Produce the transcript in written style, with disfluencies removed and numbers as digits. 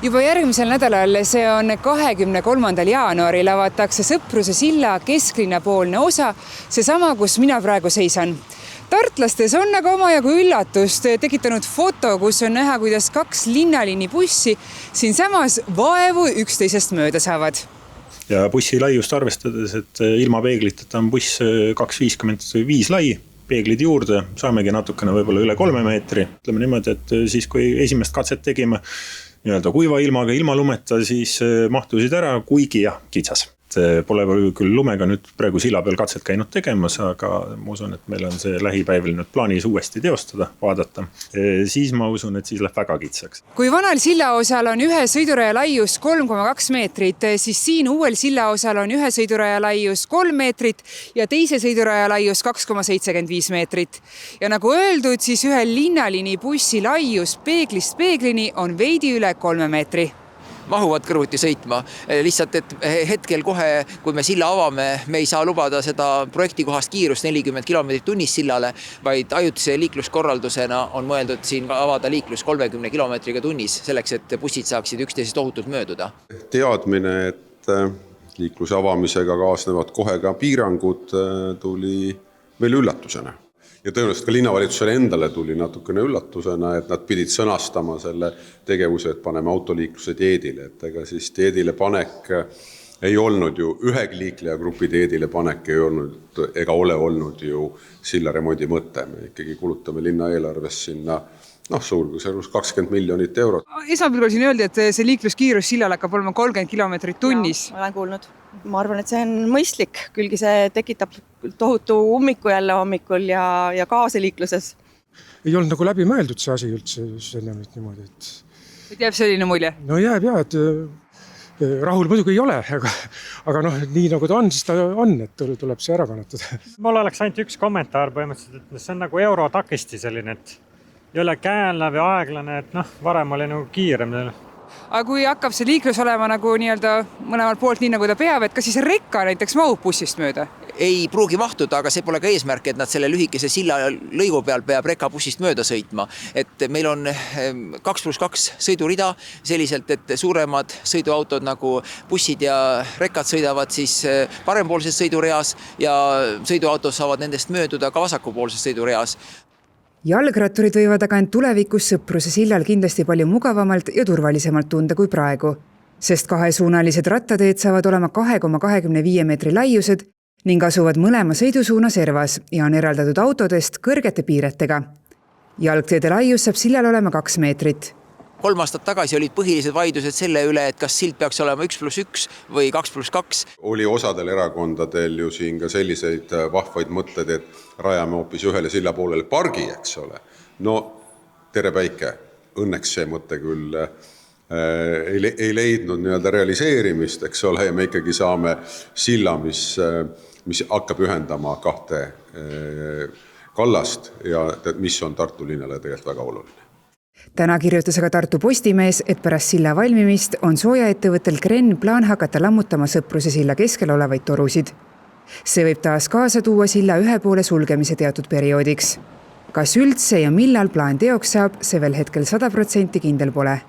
Juba järgmisel nädalal, see on 23. jaanuaril, avatakse Sõpruse silla kesklinnapoolne osa, seesama, kus mina praegu seisan. Tartlastes on aga omajagu üllatust tekitanud foto, kus on näha, kuidas 2 linnaliinibussi siinsamas vaevu üksteisest mööda saavad. Ja bussi laiust arvestades, et ilma peegliteta on buss 2,55 lai, peeglid juurde, saamegi natukene võib-olla üle 3 meetri. Ütleme niimoodi, et siis kui esimest katset tegime nii-öelda kuiva ilmaga, ilma lumeta, siis mahtusid ära, kuigi ja kitsas. Pole küll lumega nüüd praegu silla peal katset käinud tegemas, aga ma usun, et meil on see lähipäevil nüüd plaanis uuesti teostada, vaadata. Siis ma usun, et siis läheb väga kitsaks. Kui vanal sillaosal on ühe sõiduraja laius 3,2 meetrit, siis siin uuel sillaosal on ühe sõiduraja laius 3 meetrit ja teise sõiduraja laius 2,75 meetrit. Ja nagu öeldud, siis ühe linnaliinibussi laius peeglist peeglini on veidi üle 3 meetri. Mahuvad kõrvuti sõitma. Lihtsalt, et hetkel kohe, kui me silla avame, me ei saa lubada seda projektikohast kiirust 40 km tunnis sillale, vaid ajutise liikluskorraldusena on mõeldud siin avada liiklus 30 km tunnis, selleks, et bussid saaksid üksteisest ohutult mööduda. Teadmine, et liikluse avamisega kaasnevad kohe ka piirangud, tuli meil üllatusena. Ja tõenäoliselt ka linnavalitsusele endale tuli natukene üllatusena, et nad pidid sõnastama selle tegevuse, et paneme autoliikluse teedile. Et ega siis teedile panek ei olnud ju, ühegi liiklejagrupi teedile panek ei olnud, ega ole olnud ju silla remondi mõte. Me ikkagi kulutame linna eelarves sinna suurusjärgus 20 miljonit eurot. Esmapilgul siin öeldi, et see liikluskiirus sillal hakkab olema 30 km tunnis. Olen kuulnud. Ma arvan, et see on mõistlik, külgi see tekitab tohutu ummiku jälle hommikul ja kaaseliikluses. Ei olnud nagu läbi mõeldud see asi üldse nüüd niimoodi, et... Et jääb selline mulje? No jääb jah, et rahul muidugi ei ole, aga nii nagu ta on, siis ta on, et tuleb see ära kannatada. Mul oleks ainult üks kommentaar põhimõtteliselt, et see on nagu eurotakisti selline, et ei ole käänlev ja aeglane, et varem oli nagu kiirem. Aga kui hakkab see liiklus olema nagu nii-öelda mõlemalt poolt nii nagu ta peab, et kas siis rekka näiteks mahub bussist mööda? Ei pruugi mahtuda, aga see pole ka eesmärk, et nad selle lühikese silla lõigu peal peab reka bussist mööda sõitma. Et meil on 2+2 sõidurida selliselt, et suuremad sõiduautod nagu bussid ja rekkad sõidavad siis parempoolses sõidureas ja sõiduautos saavad nendest mööduda ka vasakupoolses sõidureas. Jalgratturid võivad aga end tulevikus Sõpruse sillal kindlasti palju mugavamalt ja turvalisemalt tunda kui praegu, sest 2-suunalised rattateed saavad olema 2,25 meetri laiused ning asuvad mõlema sõidusuuna servas ja on eraldatud autodest kõrgete piiretega. Jalgteede laius saab sillal olema 2 meetrit. 3 aastat tagasi olid põhilised vaidlused selle üle, et kas sild peaks olema 1+1 või 2+2. Oli osadel erakondadel ju siin ka selliseid vahvaid mõtted, et rajame hoopis ühele silla poolele pargi, eks ole. No tere päike, õnneks see mõte küll ei leidnud nii-öelda realiseerimist, eks ole, ja me ikkagi saame silla, mis hakkab ühendama 2 kallast ja mis on Tartu linnale tegelikult väga oluline. Täna kirjutas aga Tartu Postimees, et pärast silla valmimist on soojaettevõttel Gren plaan hakata lammutama Sõpruse silla keskel olevaid torusid. See võib taas kaasa tuua silla ühe poole sulgemise teatud perioodiks. Kas üldse ja millal plaan teoks saab, see veel hetkel 100% kindel pole.